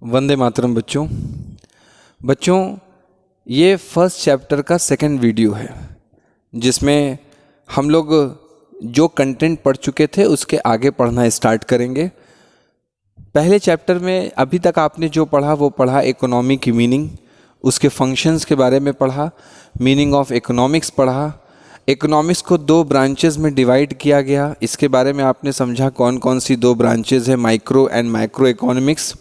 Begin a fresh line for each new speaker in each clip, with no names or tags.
वंदे मातरम बच्चों। बच्चों, ये फर्स्ट चैप्टर का सेकंड वीडियो है जिसमें हम लोग जो कंटेंट पढ़ चुके थे उसके आगे पढ़ना स्टार्ट करेंगे। पहले चैप्टर में अभी तक आपने जो पढ़ा वो पढ़ा इकोनॉमी की मीनिंग, उसके फंक्शंस के बारे में पढ़ा, मीनिंग ऑफ इकोनॉमिक्स पढ़ा। इकोनॉमिक्स को दो ब्रांचेस में डिवाइड किया गया, इसके बारे में आपने समझा कौन कौन सी दो ब्रांचेस है, माइक्रो एंड मैक्रो इकोनॉमिक्स।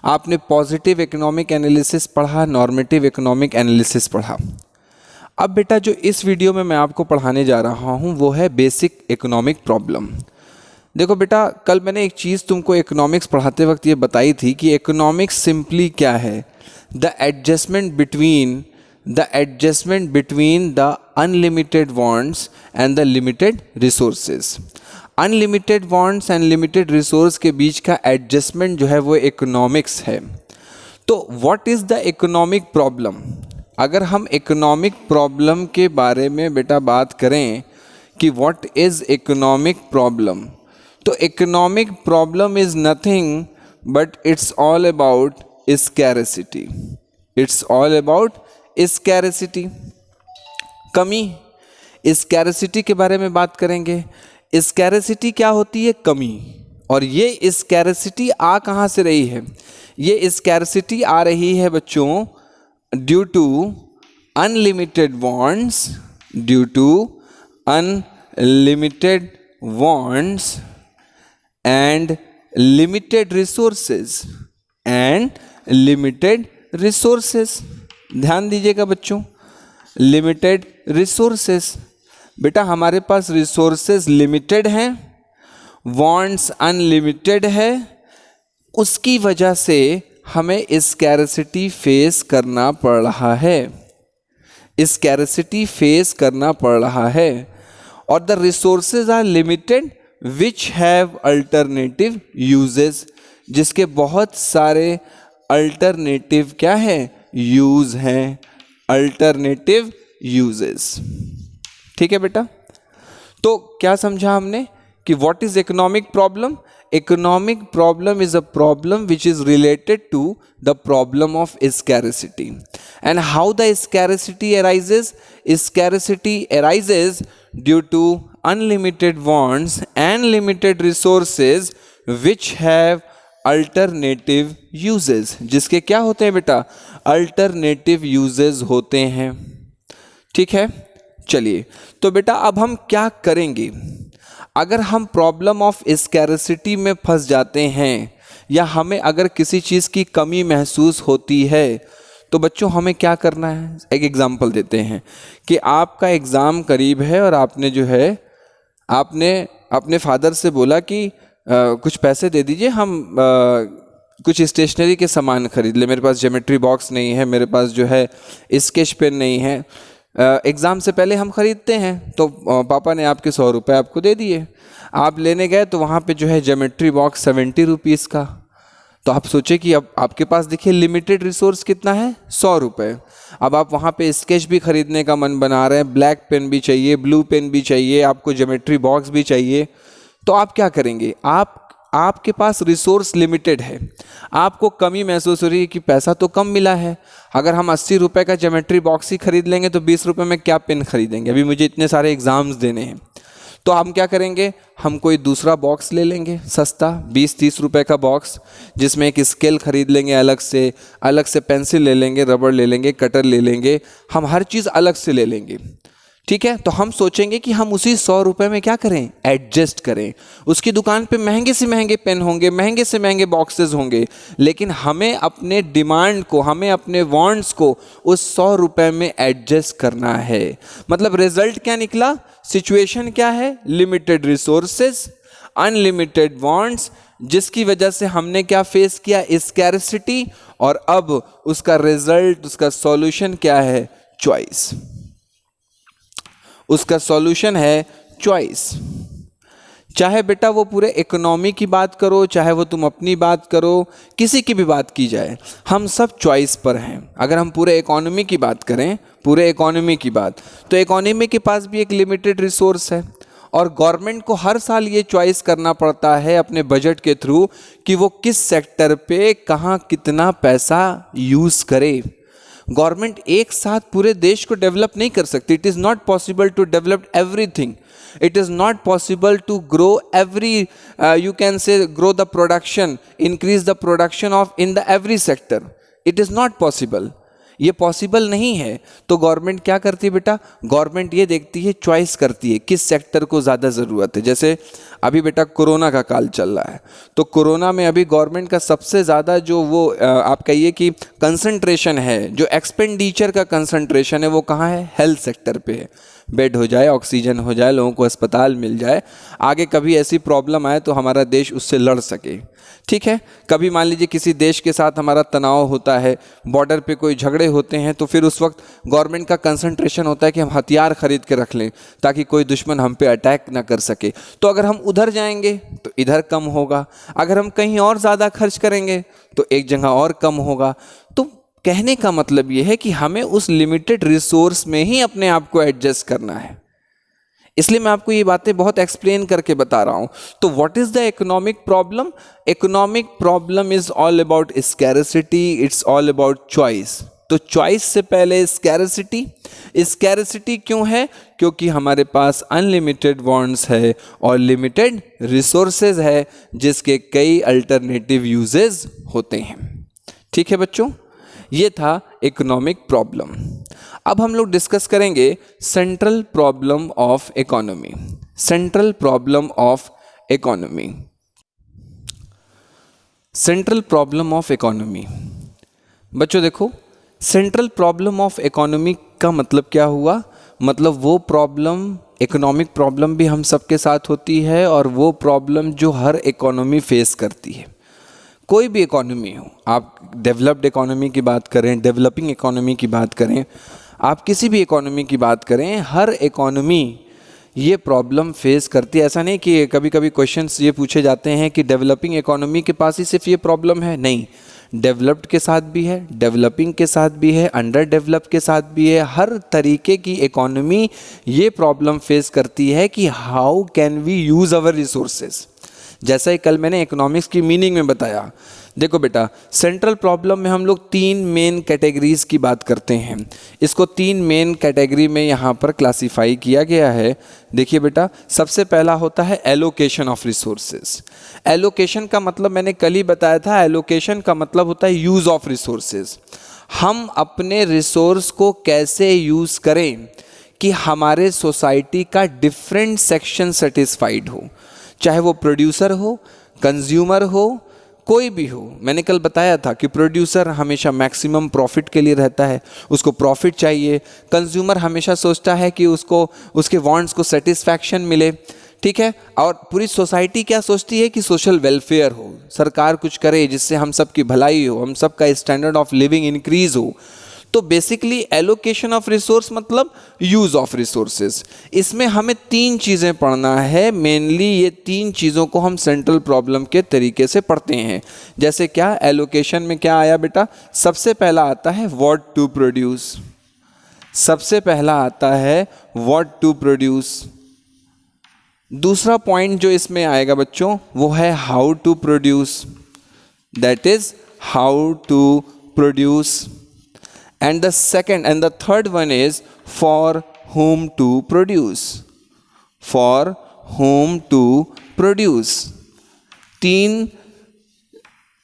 आपने पॉजिटिव इकोनॉमिक एनालिसिस पढ़ा, नॉर्मेटिव इकोनॉमिक एनालिसिस पढ़ा। अब बेटा जो इस वीडियो में मैं आपको पढ़ाने जा रहा हूँ वो है बेसिक इकोनॉमिक प्रॉब्लम। देखो बेटा, कल मैंने एक चीज़ तुमको इकोनॉमिक्स पढ़ाते वक्त ये बताई थी कि इकोनॉमिक्स सिंपली क्या है, the adjustment between the unlimited wants and the limited resources. Unlimited wants and limited resource के बीच का एडजस्टमेंट जो है वो इकोनॉमिक्स है। तो what is the economic problem? अगर हम इकोनॉमिक प्रॉब्लम के बारे में बेटा बात करें कि व्हाट इज़ इकोनॉमिक प्रॉब्लम, तो economic problem is nothing but it's all about scarcity. It's all about scarcity, कमी। स्कैरसिटी के बारे में बात करेंगे। स्कैरसिटी क्या होती है? कमी। और ये स्कैरसिटी आ कहाँ से रही है? ये स्कैरसिटी आ रही है बच्चों due to unlimited wants, due to unlimited wants and limited resources, and limited resources. ध्यान दीजिएगा बच्चों, लिमिटेड रिसोर्सेज। बेटा हमारे पास रिसोर्सेज लिमिटेड हैं, वांट्स अनलिमिटेड है, उसकी वजह से हमें स्कैरसिटी फेस करना पड़ रहा है। स्कैरसिटी फेस करना पड़ रहा है। और the resources are limited which have alternative uses, जिसके बहुत सारे अल्टरनेटिव क्या है? यूज हैं, अल्टरनेटिव यूजेस। ठीक है बेटा, तो क्या समझा हमने कि what is economic problem? Economic problem is a problem which is related to the problem of scarcity. And how the scarcity arises? Scarcity arises due to unlimited wants and limited resources which have alternative uses, जिसके क्या होते हैं बेटा? Alternative uses होते हैं। ठीक है, चलिए तो बेटा अब हम क्या करेंगे अगर हम प्रॉब्लम ऑफ स्कैरसिटी में फंस जाते हैं या हमें अगर किसी चीज़ की कमी महसूस होती है तो बच्चों हमें क्या करना है? एक एग्जांपल देते हैं कि आपका एग्ज़ाम करीब है और आपने जो है आपने अपने फादर से बोला कि कुछ पैसे दे दीजिए, हम कुछ स्टेशनरी के सामान खरीद ले, मेरे पास ज्योमेट्री बॉक्स नहीं है, मेरे पास जो है स्केच पेन नहीं है, एग्ज़ाम से पहले हम ख़रीदते हैं। तो पापा ने आपके 100 रुपये आपको दे दिए। आप लेने गए तो वहाँ पे जो है ज्योमेट्री बॉक्स 70 रुपीज़ का। तो आप सोचे कि अब आपके पास देखिए लिमिटेड रिसोर्स कितना है? 100 रुपये। अब आप वहाँ पे स्केच भी खरीदने का मन बना रहे हैं, ब्लैक पेन भी चाहिए, ब्लू पेन भी चाहिए, आपको ज्योमेट्री बॉक्स भी चाहिए। तो आप क्या करेंगे? आपके पास रिसोर्स लिमिटेड है, आपको कमी महसूस हो रही है कि पैसा तो कम मिला है। अगर हम 80 रुपये का ज्योमेट्री बॉक्स ही खरीद लेंगे तो 20 रुपये में क्या पेन खरीदेंगे? अभी मुझे इतने सारे एग्जाम्स देने हैं। तो हम क्या करेंगे? हम कोई दूसरा बॉक्स ले लेंगे सस्ता, 20-30 रुपये का बॉक्स, जिसमें एक स्केल खरीद लेंगे अलग से पेंसिल ले लेंगे, रबड़ ले लेंगे, कटर ले लेंगे, हम हर चीज़ अलग से ले लेंगे। ठीक है, तो हम सोचेंगे कि हम उसी 100 रुपये में क्या करें? एडजस्ट करें। उसकी दुकान पे महंगे से महंगे पेन होंगे, महंगे से महंगे बॉक्सेस होंगे, लेकिन हमें अपने डिमांड को, हमें अपने वांट्स को उस 100 रुपये में एडजस्ट करना है। मतलब रिजल्ट क्या निकला? सिचुएशन क्या है? लिमिटेड रिसोर्सेज, अनलिमिटेड वांट्स, जिसकी वजह से हमने क्या फेस किया? स्कैरसिटी। और अब उसका रिजल्ट, उसका सॉल्यूशन क्या है? चॉइस। उसका सॉल्यूशन है चॉइस। चाहे बेटा वो पूरे इकोनॉमी की बात करो, चाहे वो तुम अपनी बात करो, किसी की भी बात की जाए, हम सब चॉइस पर हैं। अगर हम पूरे इकोनॉमी की बात करें, पूरे इकोनॉमी की बात, तो इकोनॉमी के पास भी एक लिमिटेड रिसोर्स है और गवर्नमेंट को हर साल ये चॉइस करना पड़ता है अपने बजट के थ्रू कि वो किस सेक्टर पे कहाँ कितना पैसा यूज करे। गवर्नमेंट एक साथ पूरे देश को डेवलप नहीं कर सकती। It is not possible to develop everything. It is not possible to grow every you can say grow the production, increase the production of in the every sector. It is not possible, ये possible नहीं है। तो government क्या करती है बेटा, government ये देखती है, चॉइस करती है किस सेक्टर को ज़्यादा ज़रूरत है। जैसे अभी बेटा कोरोना का काल चल रहा है, तो कोरोना में अभी गवर्नमेंट का सबसे ज़्यादा जो वो आप कहिए कि कंसंट्रेशन है, जो एक्सपेंडिचर का कंसंट्रेशन है, वो कहाँ है, हेल्थ सेक्टर पे है। बेड हो जाए, ऑक्सीजन हो जाए, लोगों को अस्पताल मिल जाए, आगे कभी ऐसी प्रॉब्लम आए तो हमारा देश उससे लड़ सके। ठीक है, कभी मान लीजिए किसी देश के साथ हमारा तनाव होता है, बॉर्डर पे कोई झगड़े होते हैं, तो फिर उस वक्त गवर्नमेंट का कंसंट्रेशन होता है कि हम हथियार खरीद के रख लें ताकि कोई दुश्मन हम पे अटैक ना कर सके। तो अगर हम उधर जाएंगे तो इधर कम होगा, अगर हम कहीं और ज़्यादा खर्च करेंगे तो एक जगह और कम होगा। तो कहने का मतलब ये है कि हमें उस लिमिटेड रिसोर्स में ही अपने आप को एडजस्ट करना है। इसलिए मैं आपको ये बातें बहुत एक्सप्लेन करके बता रहा हूं। तो what is the economic problem? Economic problem is all about scarcity, it's all about choice. तो चॉइस से पहले स्कैरसिटी। स्कैरसिटी क्यों है? क्योंकि हमारे पास अनलिमिटेड वांट्स है और लिमिटेड रिसोर्सेज है, जिसके कई अल्टरनेटिव यूजेस होते हैं। ठीक है बच्चों, ये था इकोनॉमिक प्रॉब्लम। अब हम लोग डिस्कस करेंगे central problem of economy. Central problem of economy. Central problem of economy. बच्चों देखो, सेंट्रल प्रॉब्लम ऑफ इकोनॉमी का मतलब क्या हुआ? मतलब वो प्रॉब्लम, इकोनॉमिक प्रॉब्लम भी हम सबके साथ होती है और वो प्रॉब्लम जो हर इकोनॉमी फेस करती है। कोई भी इकोनॉमी हो, आप डेवलप्ड इकोनॉमी की बात करें, डेवलपिंग इकोनॉमी की बात करें, आप किसी भी इकोनॉमी की बात करें, हर इकोनॉमी ये प्रॉब्लम फेस करती है। ऐसा नहीं कि कभी कभी क्वेश्चंस ये पूछे जाते हैं कि डेवलपिंग इकोनॉमी के पास ही सिर्फ ये प्रॉब्लम है। नहीं, डेवलप्ड के साथ भी है, डेवलपिंग के साथ भी है, अंडर डेवलप के साथ भी है। हर तरीके की इकोनॉमी ये प्रॉब्लम फेस करती है कि how can we use our resources. जैसा ही कल मैंने इकोनॉमिक्स की मीनिंग में बताया। देखो बेटा, सेंट्रल प्रॉब्लम में हम लोग तीन मेन कैटेगरीज की बात करते हैं। इसको तीन मेन कैटेगरी में यहाँ पर क्लासिफाई किया गया है। देखिए बेटा, सबसे पहला होता है एलोकेशन ऑफ रिसोर्सेज। एलोकेशन का मतलब मैंने कल ही बताया था, एलोकेशन का मतलब होता है यूज़ ऑफ रिसोर्सेज। हम अपने रिसोर्स को कैसे यूज़ करें कि हमारे सोसाइटी का डिफरेंट सेक्शन सेटिस्फाइड हो, चाहे वो प्रोड्यूसर हो, कंज्यूमर हो, कोई भी हो। मैंने कल बताया था कि प्रोड्यूसर हमेशा मैक्सिमम प्रॉफिट के लिए रहता है, उसको प्रॉफिट चाहिए। कंज्यूमर हमेशा सोचता है कि उसको उसके वांट्स को सेटिस्फैक्शन मिले। ठीक है, और पूरी सोसाइटी क्या सोचती है कि सोशल वेलफेयर हो, सरकार कुछ करे जिससे हम सब की भलाई हो, हम सब का स्टैंडर्ड ऑफ लिविंग इंक्रीज हो। तो बेसिकली एलोकेशन ऑफ रिसोर्स मतलब यूज ऑफ रिसोर्सेज। इसमें हमें तीन चीज़ें पढ़ना है मेनली। ये तीन चीज़ों को हम सेंट्रल प्रॉब्लम के तरीके से पढ़ते हैं। जैसे क्या, एलोकेशन में क्या आया बेटा? सबसे पहला आता है व्हाट टू प्रोड्यूस। सबसे पहला आता है व्हाट टू प्रोड्यूस। दूसरा पॉइंट जो इसमें आएगा बच्चों, वो है how to produce. That is how to produce. And the second and the third one is for whom to produce. For whom to produce. तीन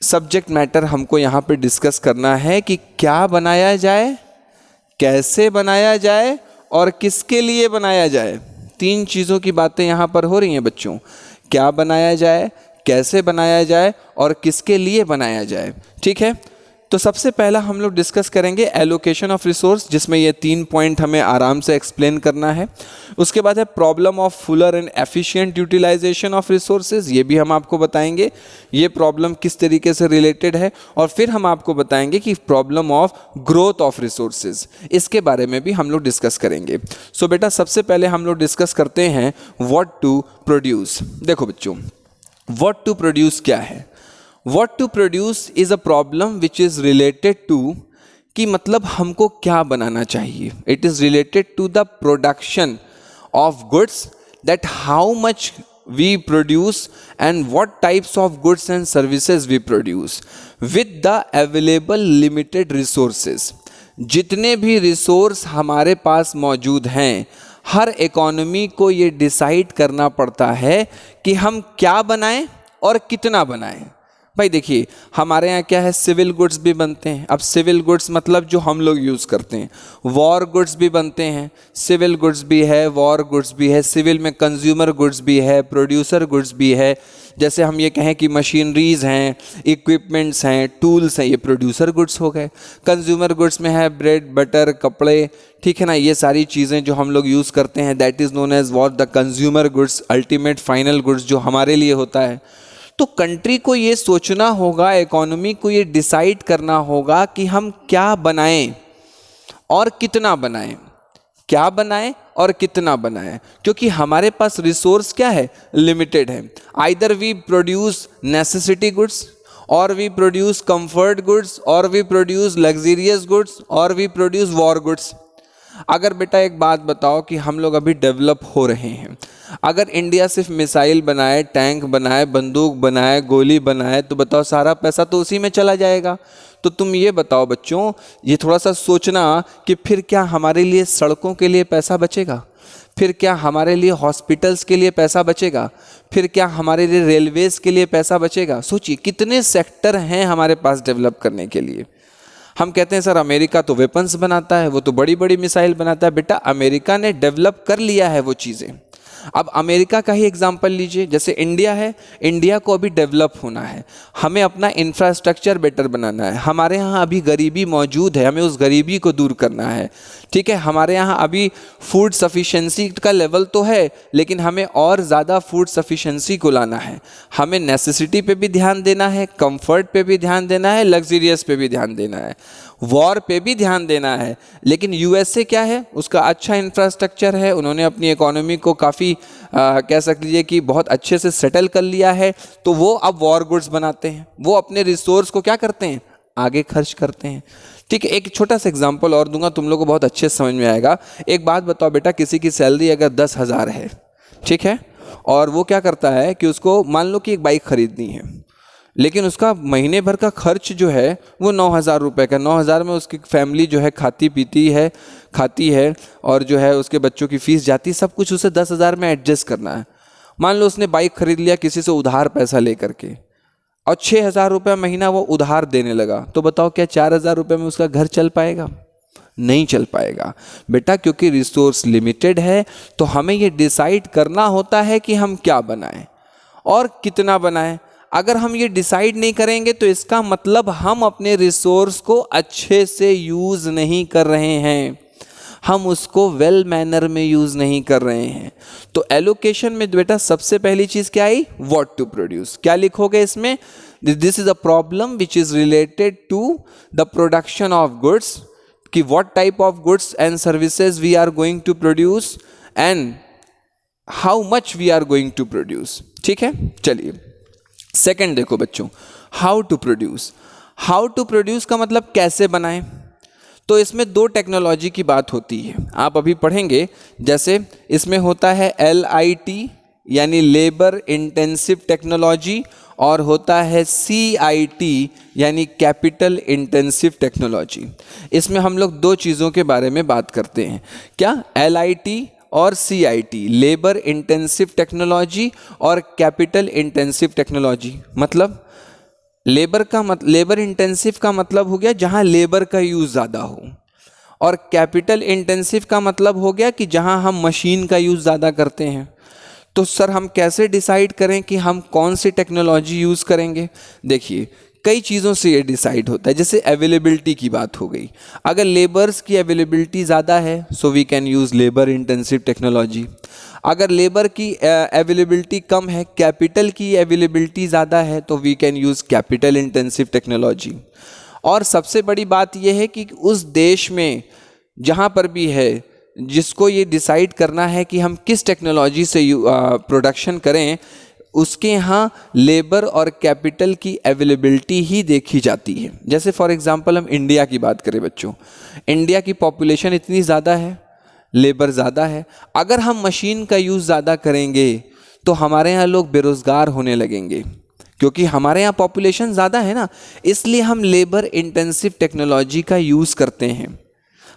सब्जेक्ट मैटर हमको यहाँ पे डिस्कस करना है कि क्या बनाया जाए, कैसे बनाया जाए और किसके लिए बनाया जाए। तीन चीज़ों की बातें यहाँ पर हो रही हैं बच्चों। क्या बनाया जाए, कैसे बनाया जाए और किसके लिए बनाया जाए। ठीक है, तो सबसे पहला हम लोग डिस्कस करेंगे एलोकेशन ऑफ रिसोर्स, जिसमें ये तीन पॉइंट हमें आराम से एक्सप्लेन करना है। उसके बाद है problem of fuller and efficient utilisation of resources, ये भी हम आपको बताएंगे ये प्रॉब्लम किस तरीके से रिलेटेड है। और फिर हम आपको बताएंगे कि problem of growth of resources, इसके बारे में भी हम लोग डिस्कस करेंगे। सो बेटा, सबसे पहले हम लोग डिस्कस करते हैं व्हाट टू प्रोड्यूस। देखो बच्चों, व्हाट टू प्रोड्यूस क्या है? What to produce is a problem which is related to कि मतलब हमको क्या बनाना चाहिए। It is related to the production of goods that how much we produce and what types of goods and services we produce with the available limited resources. जितने भी resource हमारे पास मौजूद हैं, हर इकोनॉमी को ये डिसाइड करना पड़ता है कि हम क्या बनाएं और कितना बनाएं। भाई देखिए, हमारे यहाँ क्या है, सिविल गुड्स भी बनते हैं। अब सिविल गुड्स मतलब जो हम लोग यूज़ करते हैं, वॉर गुड्स भी बनते हैं, सिविल गुड्स भी है, वॉर गुड्स भी है, सिविल में कंज्यूमर गुड्स भी है, प्रोड्यूसर गुड्स भी है। जैसे हम ये कहें कि मशीनरीज हैं, इक्विपमेंट्स हैं, टूल्स हैं, ये प्रोड्यूसर गुड्स हो गए। कंज्यूमर गुड्स में है ब्रेड, बटर, कपड़े, ठीक है ना, ये सारी चीज़ें जो हम लोग यूज़ करते हैं, that is known as what the consumer goods, ultimate final goods जो हमारे लिए होता है। तो कंट्री को ये सोचना होगा, इकोनॉमी को ये डिसाइड करना होगा कि हम क्या बनाएं और कितना बनाएं, क्या बनाएं और कितना बनाएं, क्योंकि हमारे पास रिसोर्स क्या है, लिमिटेड है। Either we produce necessity goods और वी प्रोड्यूस कंफर्ट गुड्स और वी प्रोड्यूस लग्जरियस गुड्स और वी प्रोड्यूस वॉर गुड्स। अगर बेटा एक बात बताओ कि हम लोग अभी डेवलप हो रहे हैं, अगर इंडिया सिर्फ मिसाइल बनाए, टैंक बनाए, बंदूक बनाए, गोली बनाए, तो बताओ सारा पैसा तो उसी में चला जाएगा। तो तुम ये बताओ बच्चों, ये थोड़ा सा सोचना कि फिर क्या हमारे लिए सड़कों के लिए पैसा बचेगा, फिर क्या हमारे लिए हॉस्पिटल्स के लिए पैसा बचेगा, फिर क्या हमारे लिए रेलवेज़ के लिए पैसा बचेगा। सोचिए कितने सेक्टर हैं हमारे पास डेवलप करने के लिए। हम कहते हैं सर अमेरिका तो वेपन्स बनाता है, वो तो बड़ी बड़ी मिसाइल बनाता है। बेटा अमेरिका ने डेवलप कर लिया है वो चीज़ें। अब अमेरिका का ही एग्जांपल लीजिए, जैसे इंडिया है, इंडिया को अभी डेवलप होना है, हमें अपना इंफ्रास्ट्रक्चर बेटर बनाना है। हमारे यहाँ अभी गरीबी मौजूद है, हमें उस गरीबी को दूर करना है, ठीक है। हमारे यहाँ अभी फूड सफिशेंसी का लेवल तो है, लेकिन हमें और ज़्यादा फूड सफिशेंसी को लाना है। हमें नेसेसिटी पे भी ध्यान देना है, कंफर्ट पे भी ध्यान देना है, लग्जरियस पे भी ध्यान देना है, वॉर पे भी ध्यान देना है। लेकिन यूएसए क्या है, उसका अच्छा इंफ्रास्ट्रक्चर है, उन्होंने अपनी इकोनॉमी को काफ़ी कह सकते लीजिए कि बहुत अच्छे से सेटल कर लिया है। तो वो अब वॉर गुड्स बनाते हैं, वो अपने रिसोर्स को क्या करते हैं, आगे खर्च करते हैं, ठीक है। एक छोटा सा एग्जांपल और दूंगा, तुम लोगों को बहुत अच्छे से समझ में आएगा। एक बात बताओ बेटा, किसी की सैलरी अगर 10,000 है, ठीक है, और वो क्या करता है कि उसको मान लो कि एक बाइक खरीदनी है, लेकिन उसका महीने भर का खर्च जो है वो 9,000 रुपये का, 9,000 में उसकी फैमिली जो है खाती है और जो है उसके बच्चों की फीस जाती है, सब कुछ उसे 10,000 में एडजस्ट करना है। मान लो उसने बाइक खरीद लिया किसी से उधार पैसा लेकर के और 6,000 रुपये महीना वो उधार देने लगा, तो बताओ क्या 4,000 रुपये में उसका घर चल पाएगा? नहीं चल पाएगा बेटा, क्योंकि रिसोर्स लिमिटेड है। तो हमें ये डिसाइड करना होता है कि हम क्या बनाएं और कितना बनाएं। अगर हम ये डिसाइड नहीं करेंगे तो इसका मतलब हम अपने रिसोर्स को अच्छे से यूज़ नहीं कर रहे हैं, हम उसको वेल मैनर में यूज़ नहीं कर रहे हैं। तो एलोकेशन में बेटा सबसे पहली चीज़ क्या आई, व्हाट टू प्रोड्यूस। क्या लिखोगे इसमें, this is a problem which is related to the production of goods, कि what type of goods and services we are going to produce and how much we are going to produce, ठीक है। चलिए second देखो बच्चों, how to produce. How to produce का मतलब कैसे बनाएं। तो इसमें दो टेक्नोलॉजी की बात होती है, आप अभी पढ़ेंगे। जैसे इसमें होता है LIT यानी लेबर इंटेंसिव टेक्नोलॉजी, और होता है CIT यानी कैपिटल इंटेंसिव टेक्नोलॉजी। इसमें हम लोग दो चीज़ों के बारे में बात करते हैं, क्या, LIT और CIT, लेबर इंटेंसिव टेक्नोलॉजी और कैपिटल इंटेंसिव टेक्नोलॉजी। मतलब लेबर इंटेंसिव का मतलब हो गया जहां लेबर का यूज़ ज़्यादा हो, और कैपिटल इंटेंसिव का मतलब हो गया कि जहां हम मशीन का यूज़ ज़्यादा करते हैं। तो सर हम कैसे डिसाइड करें कि हम कौन सी टेक्नोलॉजी यूज़ करेंगे। देखिए कई चीज़ों से ये डिसाइड होता है। जैसे अवेलेबिलिटी की बात हो गई, अगर लेबर्स की अवेलेबिलिटी ज़्यादा है so we can use labour intensive technology. अगर लेबर की अवेलेबिलिटी कम है, कैपिटल की अवेलेबिलिटी ज़्यादा है, तो we can use capital intensive technology. और सबसे बड़ी बात यह है कि उस देश में जहाँ पर भी है, जिसको ये डिसाइड करना है कि हम किस टेक्नोलॉजी से प्रोडक्शन करें, उसके यहाँ लेबर और कैपिटल की अवेलेबिलिटी ही देखी जाती है। जैसे फॉर एग्जांपल हम इंडिया की बात करें बच्चों, इंडिया की पॉपुलेशन इतनी ज़्यादा है, लेबर ज़्यादा है। अगर हम मशीन का यूज़ ज़्यादा करेंगे तो हमारे यहाँ लोग बेरोज़गार होने लगेंगे, क्योंकि हमारे यहाँ पॉपुलेशन ज़्यादा है ना, इसलिए हम लेबर इंटेंसिव टेक्नोलॉजी का यूज़ करते हैं,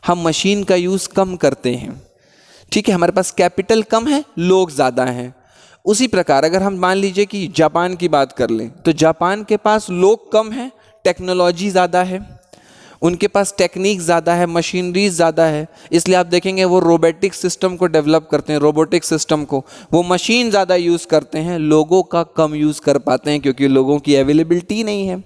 हम मशीन का यूज़ कम करते हैं। ठीक है, हमारे पास कैपिटल कम है, लोग ज़्यादा हैं। उसी प्रकार अगर हम मान लीजिए कि जापान की बात कर लें तो जापान के पास लोग कम हैं, टेक्नोलॉजी ज़्यादा है, उनके पास टेक्निक ज़्यादा है, मशीनरी ज़्यादा है, इसलिए आप देखेंगे वो रोबोटिक सिस्टम को डेवलप करते हैं, रोबोटिक सिस्टम को वो मशीन ज़्यादा यूज़ करते हैं, लोगों का कम यूज़ कर पाते हैं क्योंकि लोगों की अवेलेबिलिटी नहीं है।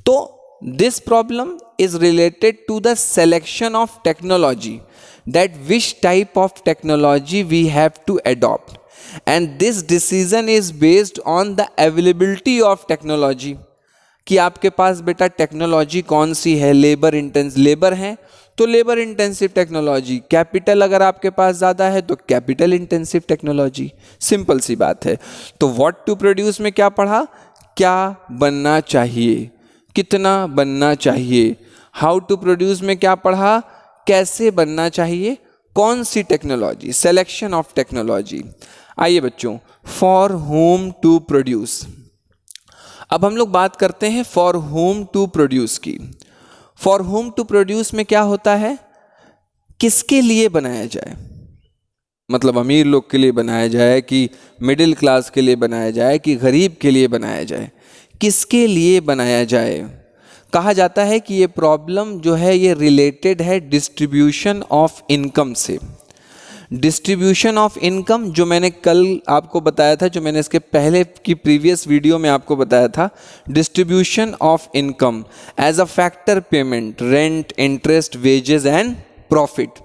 तो this problem is related to the selection of technology, that which type of technology we have to adopt, and this decision is based on the availability of technology, कि आपके पास बेटा टेक्नोलॉजी कौन सी है, लेबर है तो लेबर इंटेंसिव टेक्नोलॉजी, कैपिटल अगर आपके पास ज़्यादा है तो कैपिटल इंटेंसिव टेक्नोलॉजी, सिंपल सी बात है। तो व्हाट टू प्रोड्यूस में क्या पढ़ा, क्या बनना चाहिए, कितना बनना चाहिए। हाउ टू प्रोड्यूस में क्या पढ़ा, कैसे बनना चाहिए, कौन सी टेक्नोलॉजी, सिलेक्शन ऑफ टेक्नोलॉजी। आइए बच्चों, फॉर होम टू प्रोड्यूस, अब हम लोग बात करते हैं फॉर होम टू प्रोड्यूस की। फॉर होम टू प्रोड्यूस में क्या होता है, किसके लिए बनाया जाए, मतलब अमीर लोग के लिए बनाया जाए कि मिडिल क्लास के लिए बनाया जाए कि गरीब के लिए बनाया जाए, किसके लिए बनाया जाए। कहा जाता है कि ये प्रॉब्लम जो है ये रिलेटेड है डिस्ट्रीब्यूशन ऑफ इनकम से। डिस्ट्रीब्यूशन ऑफ इनकम जो मैंने कल आपको बताया था, जो मैंने इसके पहले की प्रीवियस वीडियो में आपको बताया था, distribution of income as a factor payment, rent, interest, wages and profit.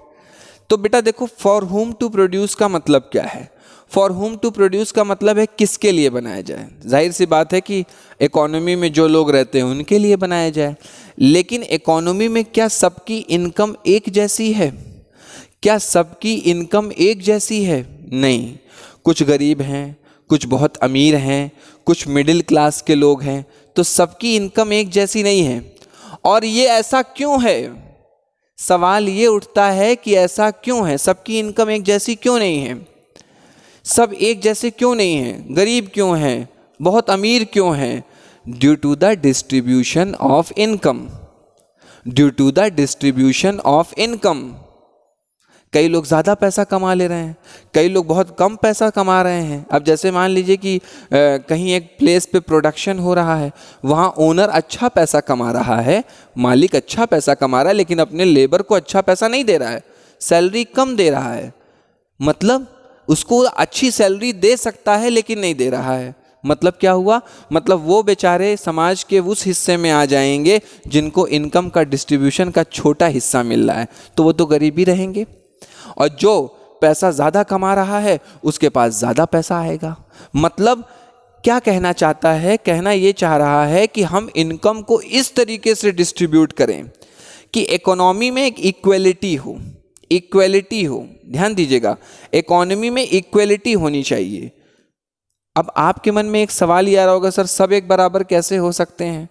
तो बेटा देखो, फॉर होम टू प्रोड्यूस का मतलब क्या है, फॉर होम टू प्रोड्यूस का मतलब है किसके लिए बनाया जाए। जाहिर सी बात है कि इकोनॉमी में जो लोग रहते हैं उनके लिए बनाया जाए, लेकिन इकोनॉमी में क्या सबकी इनकम एक जैसी है, क्या सबकी इनकम एक जैसी है, नहीं। कुछ गरीब हैं, कुछ बहुत अमीर हैं, कुछ मिडिल क्लास के लोग हैं, तो सबकी इनकम एक जैसी नहीं है। और ये ऐसा क्यों है, सवाल ये उठता है कि ऐसा क्यों है, सबकी इनकम एक जैसी क्यों नहीं है, सब एक जैसे क्यों नहीं हैं, गरीब क्यों हैं, बहुत अमीर क्यों हैं, due to the distribution of income, due to the distribution of income. कई लोग ज़्यादा पैसा कमा ले रहे हैं, कई लोग बहुत कम पैसा कमा रहे हैं। अब जैसे मान लीजिए कि कहीं एक प्लेस पे प्रोडक्शन हो रहा है, वहाँ ओनर अच्छा पैसा कमा रहा है, मालिक अच्छा पैसा कमा रहा है, लेकिन अपने लेबर को अच्छा पैसा नहीं दे रहा है, सैलरी कम दे रहा है। मतलब उसको अच्छी सैलरी दे सकता है लेकिन नहीं दे रहा है। मतलब क्या हुआ, मतलब वो बेचारे समाज के उस हिस्से में आ जाएंगे जिनको इनकम का डिस्ट्रीब्यूशन का छोटा हिस्सा मिल रहा है, तो वो तो गरीब ही रहेंगे। और जो पैसा ज़्यादा कमा रहा है उसके पास ज़्यादा पैसा आएगा। मतलब क्या कहना चाहता है, कहना ये चाह रहा है कि हम इनकम को इस तरीके से डिस्ट्रीब्यूट करें कि इकोनॉमी में एक इक्वलिटी हो, इक्वलिटी हो। ध्यान दीजिएगा, इकोनॉमी में इक्वलिटी होनी चाहिए। अब आपके मन में एक सवाल ये आ रहा होगा, सर सब एक बराबर कैसे हो सकते हैं।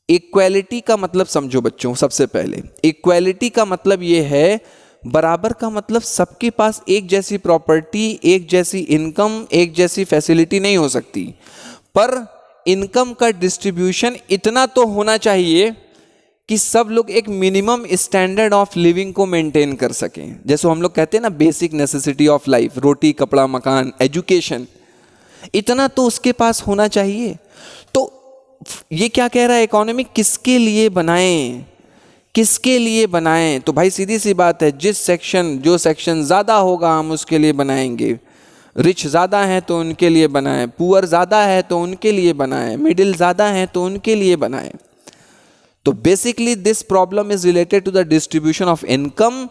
इक्वलिटी का मतलब समझो बच्चों, सबसे पहले इक्वलिटी का मतलब ये है, बराबर का मतलब सबके पास एक जैसी प्रॉपर्टी, एक जैसी इनकम, एक जैसी फैसिलिटी नहीं हो सकती, पर इनकम का डिस्ट्रीब्यूशन इतना तो होना चाहिए कि सब लोग एक मिनिमम स्टैंडर्ड ऑफ लिविंग को मेंटेन कर सकें। जैसे हम लोग कहते हैं ना, बेसिक नेसेसिटी ऑफ लाइफ, रोटी, कपड़ा, मकान, एजुकेशन, इतना तो उसके पास होना चाहिए। तो ये क्या कह रहा है, इकोनॉमी किसके लिए बनाएं, किसके लिए बनाएं। तो भाई सीधी सी बात है, जो सेक्शन ज़्यादा होगा हम उसके लिए बनाएंगे। रिच ज़्यादा है तो उनके लिए बनाएं, पुअर ज़्यादा है तो उनके लिए बनाएं, मिडिल ज़्यादा है तो उनके लिए बनाएं। तो basically this problem is related to the distribution of income,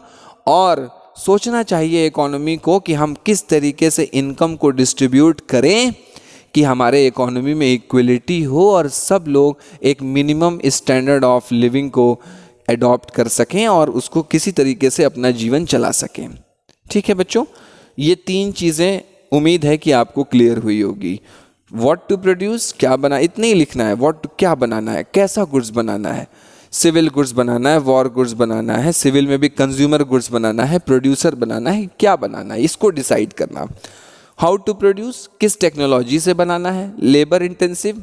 और सोचना चाहिए इकोनॉमी को कि हम किस तरीके से इनकम को डिस्ट्रीब्यूट करें कि हमारे इकोनॉमी में इक्वलिटी हो और सब लोग एक मिनिमम स्टैंडर्ड ऑफ लिविंग को अडॉप्ट कर सकें और उसको किसी तरीके से अपना जीवन चला सकें। ठीक है बच्चों, ये तीन चीज़ें उम्मीद है कि आपको क्लियर हुई होगी। व्हाट टू प्रोड्यूस, क्या बना, इतना ही लिखना है। व्हाट, क्या बनाना है, कैसा गुड्स बनाना है, सिविल गुड्स बनाना है, वॉर गुड्स बनाना है, सिविल में भी कंज्यूमर गुड्स बनाना है, प्रोड्यूसर बनाना है, क्या बनाना है इसको डिसाइड करना। हाउ टू प्रोड्यूस, किस टेक्नोलॉजी से बनाना है, labour intensive,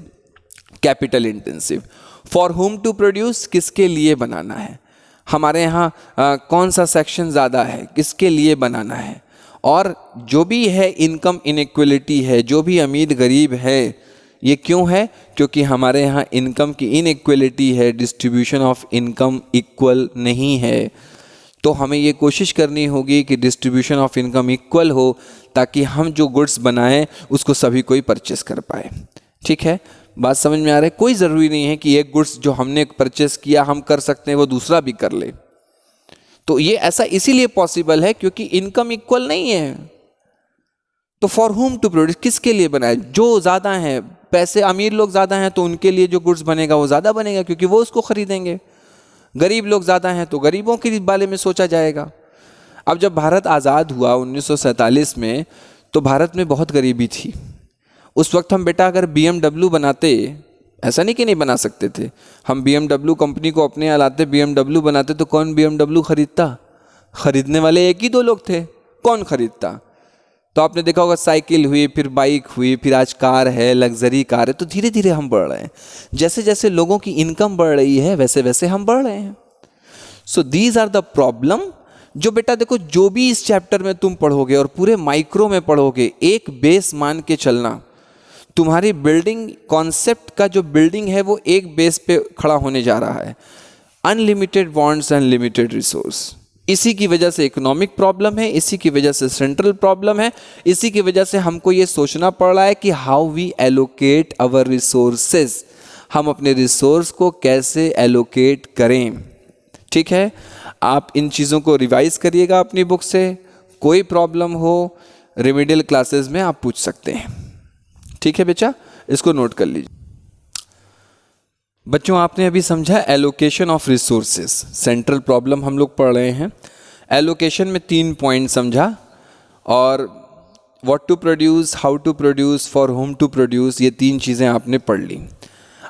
capital intensive. For whom to produce, किसके लिए बनाना है, हमारे यहाँ कौन सा सेक्शन ज़्यादा है, किसके लिए बनाना है। और जो भी है इनकम इनइक्वलिटी है, जो भी अमीर गरीब है, ये क्यों है, क्योंकि हमारे यहाँ इनकम की इनइक्वलिटी है, डिस्ट्रीब्यूशन ऑफ इनकम इक्वल नहीं है। तो हमें ये कोशिश करनी होगी कि डिस्ट्रीब्यूशन ऑफ इनकम इक्वल हो, ताकि हम जो गुड्स बनाएं उसको सभी कोई परचेस कर पाए। ठीक है, बात समझ में आ रहा है। कोई ज़रूरी नहीं है कि एक गुड्स जो हमने परचेस किया हम कर सकते हैं वो दूसरा भी कर ले। तो ये ऐसा इसीलिए पॉसिबल है क्योंकि इनकम इक्वल नहीं है। तो फॉर होम टू प्रोड्यूस, किसके लिए बनाए, जो ज़्यादा हैं, पैसे अमीर लोग ज़्यादा हैं तो उनके लिए जो गुड्स बनेगा वो ज़्यादा बनेगा क्योंकि वो उसको खरीदेंगे। गरीब लोग ज़्यादा हैं तो गरीबों के बारे में सोचा जाएगा। अब जब भारत आज़ाद हुआ 1947 में, तो भारत में बहुत गरीबी थी। उस वक्त हम बेटा अगर BMW बनाते, ऐसा नहीं कि नहीं बना सकते थे, हम BMW कंपनी को अपने यहाँ लाते, BMW बनाते, तो कौन BMW खरीदता, खरीदने वाले एक ही दो लोग थे, कौन खरीदता। तो आपने देखा होगा साइकिल हुई, फिर बाइक हुई, फिर आज कार है, लग्जरी कार है। तो धीरे धीरे हम बढ़ रहे हैं, जैसे जैसे लोगों की इनकम बढ़ रही है वैसे वैसे हम बढ़ रहे हैं। So these are the problem. जो बेटा देखो, जो भी इस चैप्टर में तुम पढ़ोगे और पूरे माइक्रो में पढ़ोगे, एक बेस मान के चलना। तुम्हारी बिल्डिंग कॉन्सेप्ट का जो बिल्डिंग है वो एक बेस पे खड़ा होने जा रहा है, अनलिमिटेड वांट्स अनलिमिटेड रिसोर्स। इसी की वजह से इकोनॉमिक प्रॉब्लम है, इसी की वजह से सेंट्रल प्रॉब्लम है, इसी की वजह से हमको ये सोचना पड़ रहा है कि how we allocate our resources, हम अपने रिसोर्स को कैसे एलोकेट करें। ठीक है, आप इन चीज़ों को रिवाइज करिएगा अपनी बुक से। कोई प्रॉब्लम हो रेमेडियल क्लासेस में आप पूछ सकते हैं। ठीक है बच्चा, इसको नोट कर लीजिए। बच्चों आपने अभी समझा allocation of resources, central problem हम लोग पढ़ रहे हैं। एलोकेशन में 3 पॉइंट समझा, और what to produce, how to produce, for whom to produce, ये 3 चीज़ें आपने पढ़ ली।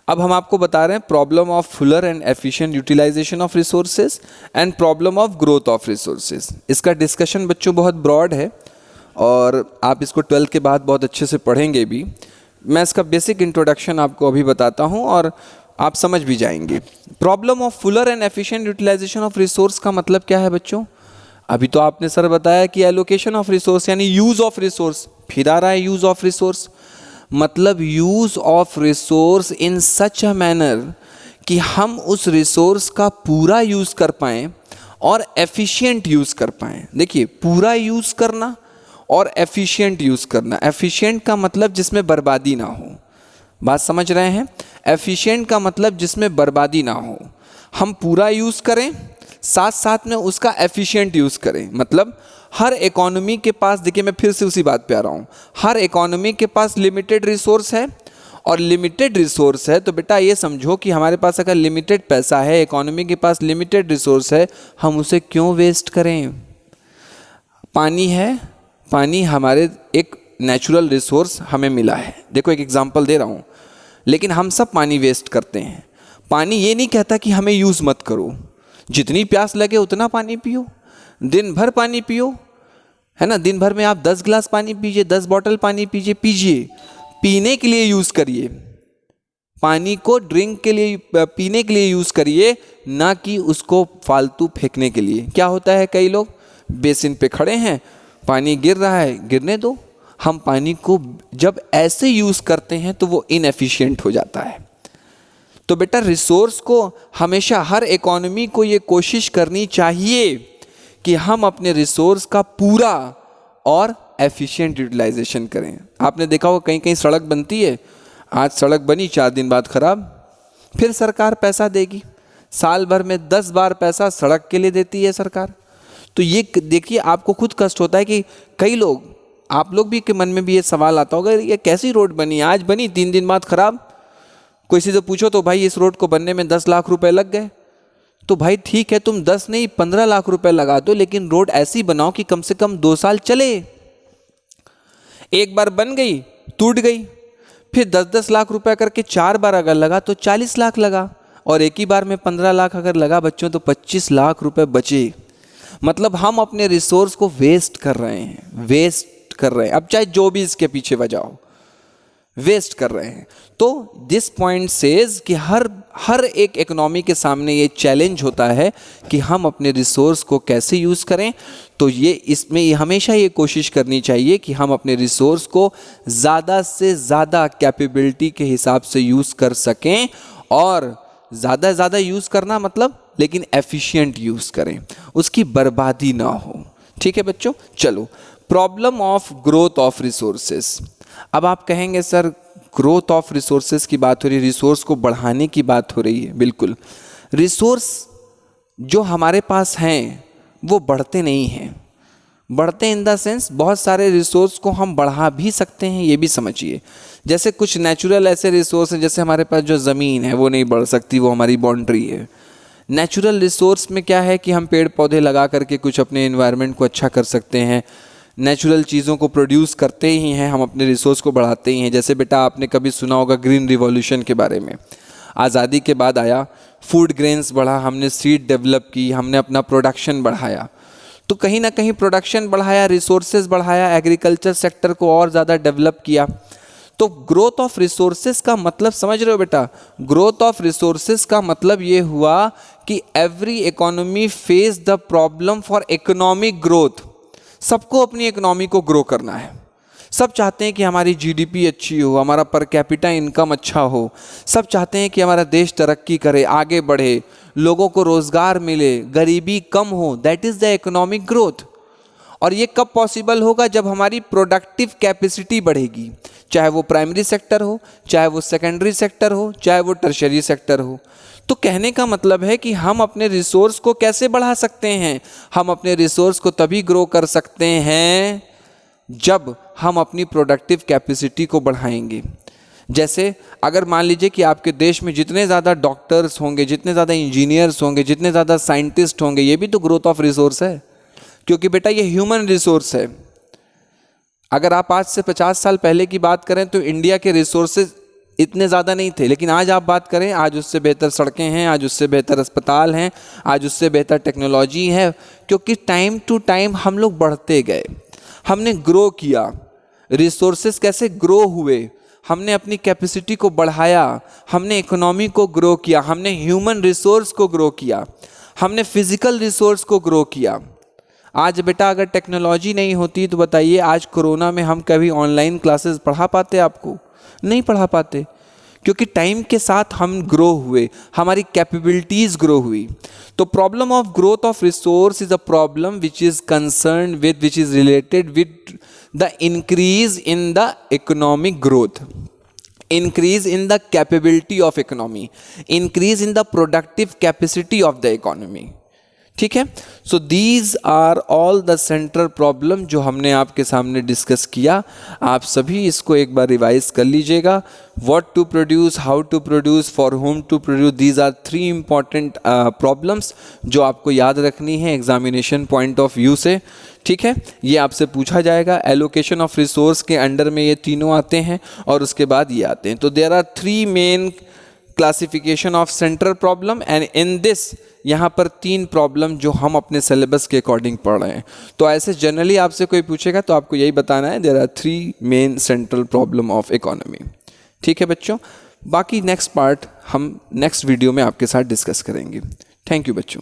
अब हम आपको बता रहे हैं problem of fuller and efficient utilisation of resources and problem of growth of resources. इसका डिस्कशन बच्चों बहुत ब्रॉड है और आप इसको 12th के बाद बहुत अच्छे से पढ़ेंगे भी। मैं इसका बेसिक इंट्रोडक्शन आपको अभी बताता हूँ और आप समझ भी जाएंगे। Problem of fuller and efficient utilisation of resource का मतलब क्या है बच्चों? अभी तो आपने सर बताया कि एलोकेशन ऑफ रिसोर्स यानी यूज ऑफ रिसोर्स, फिर आ रहा है यूज ऑफ रिसोर्स, मतलब use of resource in such a manner कि हम उस रिसोर्स का पूरा यूज कर पाएं और एफिशिएंट यूज कर पाएं। देखिए, पूरा यूज करना और एफिशिएंट यूज करना। एफिशिएंट का मतलब जिसमें बर्बादी ना हो, बात समझ रहे हैं? एफिशिएंट का मतलब जिसमें बर्बादी ना हो। हम पूरा यूज़ करें, साथ साथ में उसका एफिशिएंट यूज़ करें। मतलब हर इकोनॉमी के पास, देखिए मैं फिर से उसी बात पे आ रहा हूँ, हर इकोनॉमी के पास लिमिटेड रिसोर्स है, और लिमिटेड रिसोर्स है तो बेटा ये समझो कि हमारे पास अगर लिमिटेड पैसा है, इकोनॉमी के पास लिमिटेड रिसोर्स है, हम उसे क्यों वेस्ट करें? पानी है, पानी हमारे एक नेचुरल रिसोर्स हमें मिला है। देखो एक एग्जांपल दे रहा हूँ, लेकिन हम सब पानी वेस्ट करते हैं। पानी ये नहीं कहता कि हमें यूज़ मत करो, जितनी प्यास लगे उतना पानी पियो, दिन भर पानी पियो, है ना। दिन भर में आप 10 गिलास पानी पीजिए, 10 बॉटल पानी पीजिए, पीने के लिए यूज़ करिए। पानी को ड्रिंक के लिए, पीने के लिए यूज़ करिए, ना कि उसको फालतू फेंकने के लिए। क्या होता है, कई लोग बेसिन पे खड़े हैं, पानी गिर रहा है, गिरने दो। हम पानी को जब ऐसे यूज़ करते हैं तो वो इनएफिशिएंट हो जाता है। तो बेटा रिसोर्स को हमेशा, हर इकोनॉमी को ये कोशिश करनी चाहिए कि हम अपने रिसोर्स का पूरा और एफिशिएंट यूटिलाइजेशन करें। आपने देखा होगा कहीं कहीं सड़क बनती है, आज सड़क बनी, 4 दिन बाद ख़राब, फिर सरकार पैसा देगी, साल भर में 10 बार पैसा सड़क के लिए देती है सरकार। तो ये देखिए, आपको खुद कष्ट होता है कि कई लोग, आप लोग भी के मन में भी ये सवाल आता होगा, ये कैसी रोड बनी, आज बनी 3 दिन बाद ख़राब। कोई से पूछो तो भाई इस रोड को बनने में 10 लाख रुपए लग गए। तो भाई ठीक है, तुम 10 नहीं 15 लाख रुपए लगा दो, लेकिन रोड ऐसी बनाओ कि कम से कम 2 साल चले। एक बार बन गई, टूट गई, फिर 10-10 लाख रुपए करके 4 बार अगर लगा तो 40 लाख लगा, और एक ही बार में 15 लाख अगर लगा बच्चों तो 25 लाख रुपए बचे। मतलब हम अपने रिसोर्स को वेस्ट कर रहे हैं, अब चाहे जो भी इसके पीछे वजह हो, वेस्ट कर रहे हैं। तो दिस पॉइंट सेज कि हर एक इकोनॉमी के सामने ये चैलेंज होता है कि हम अपने रिसोर्स को कैसे यूज़ करें। तो इसमें हमेशा ये कोशिश करनी चाहिए कि हम अपने रिसोर्स को ज़्यादा से ज़्यादा कैपेबिलिटी के हिसाब से यूज़ कर सकें, और ज़्यादा यूज़ करना मतलब लेकिन एफिशिएंट यूज़ करें, उसकी बर्बादी ना हो। ठीक है बच्चों, चलो problem of growth of resources. अब आप कहेंगे सर ग्रोथ ऑफ रिसोर्सेज की बात हो रही है, रिसोर्स को बढ़ाने की बात हो रही है। बिल्कुल, रिसोर्स जो हमारे पास हैं वो बढ़ते नहीं हैं। बढ़ते इन द सेंस बहुत सारे रिसोर्स को हम बढ़ा भी सकते हैं, ये भी समझिए। जैसे कुछ नेचुरल ऐसे रिसोर्स हैं, जैसे हमारे पास जो ज़मीन है वो नहीं बढ़ सकती, वो हमारी बाउंड्री है। नेचुरल रिसोर्स में क्या है कि हम पेड़ पौधे लगा करके कुछ अपने एनवायरनमेंट को अच्छा कर सकते हैं, नेचुरल चीज़ों को प्रोड्यूस करते ही हैं, हम अपने रिसोर्स को बढ़ाते ही हैं। जैसे बेटा आपने कभी सुना होगा ग्रीन रिवॉल्यूशन के बारे में, आज़ादी के बाद आया, फूड ग्रेन्स बढ़ा, हमने सीड डेवलप की, हमने अपना प्रोडक्शन बढ़ाया। तो कहीं ना कहीं प्रोडक्शन बढ़ाया, रिसोर्सेज बढ़ाया, एग्रीकल्चर सेक्टर को और ज़्यादा डेवलप किया। तो ग्रोथ ऑफ रिसोर्सेज का मतलब समझ रहे हो बेटा, ग्रोथ ऑफ रिसोर्सेज का मतलब ये हुआ कि every economy face the problem for economic growth. सबको अपनी इकोनॉमी को ग्रो करना है, सब चाहते हैं कि हमारी जीडीपी अच्छी हो, हमारा पर कैपिटा इनकम अच्छा हो, सब चाहते हैं कि हमारा देश तरक्की करे, आगे बढ़े, लोगों को रोज़गार मिले, गरीबी कम हो। That is the economic growth. और ये कब पॉसिबल होगा? जब हमारी प्रोडक्टिव कैपेसिटी बढ़ेगी, चाहे वो प्राइमरी सेक्टर हो, चाहे वो सेकेंडरी सेक्टर हो, चाहे वो टर्शियरी सेक्टर हो। तो कहने का मतलब है कि हम अपने रिसोर्स को कैसे बढ़ा सकते हैं? हम अपने रिसोर्स को तभी ग्रो कर सकते हैं जब हम अपनी प्रोडक्टिव कैपेसिटी को बढ़ाएंगे। जैसे अगर मान लीजिए कि आपके देश में जितने ज़्यादा डॉक्टर्स होंगे, जितने ज़्यादा इंजीनियर्स होंगे, जितने ज़्यादा साइंटिस्ट होंगे, ये भी तो ग्रोथ ऑफ रिसोर्स है, क्योंकि बेटा ये ह्यूमन रिसोर्स है। अगर आप आज से 50 साल पहले की बात करें तो इंडिया के रिसोर्सेज इतने ज़्यादा नहीं थे, लेकिन आज आप बात करें, आज उससे बेहतर सड़कें हैं, आज उससे बेहतर अस्पताल हैं, आज उससे बेहतर टेक्नोलॉजी है, क्योंकि टाइम टू टाइम हम लोग बढ़ते गए, हमने ग्रो किया। रिसोर्सेज कैसे ग्रो हुए? हमने अपनी कैपेसिटी को बढ़ाया, हमने इकोनॉमी को ग्रो किया, हमने ह्यूमन रिसोर्स को ग्रो किया, हमने फिजिकल रिसोर्स को ग्रो किया। आज बेटा अगर टेक्नोलॉजी नहीं होती तो बताइए, आज कोरोना में हम कभी ऑनलाइन क्लासेस पढ़ा पाते? आपको नहीं पढ़ा पाते, क्योंकि टाइम के साथ हम ग्रो हुए, हमारी कैपेबिलिटीज़ ग्रो हुई। तो problem of growth of resource is a problem which is concern with, which is related with the increase in the economic growth, increase in the capability of economy, increase in the productive capacity of the economy। ठीक है, so these are all the central problem जो हमने आपके सामने discuss किया। आप सभी इसको एक बार रिवाइज कर लीजिएगा। What to produce, how to produce, for whom to produce, these are 3 important problems जो आपको याद रखनी है एग्जामिनेशन पॉइंट ऑफ व्यू से। ठीक है, ये आपसे पूछा जाएगा। एलोकेशन ऑफ रिसोर्स के अंडर में ये तीनों आते हैं और उसके बाद ये आते हैं। तो there are 3 main classification of central problem, and in this यहाँ पर 3 प्रॉब्लम जो हम अपने सिलेबस के अकॉर्डिंग पढ़ रहे हैं। तो ऐसे जनरली आपसे कोई पूछेगा तो आपको यही बताना है, there are 3 main central problem of economy. ठीक है बच्चों, बाकी नेक्स्ट पार्ट हम नेक्स्ट वीडियो में आपके साथ डिस्कस करेंगे। थैंक यू बच्चों।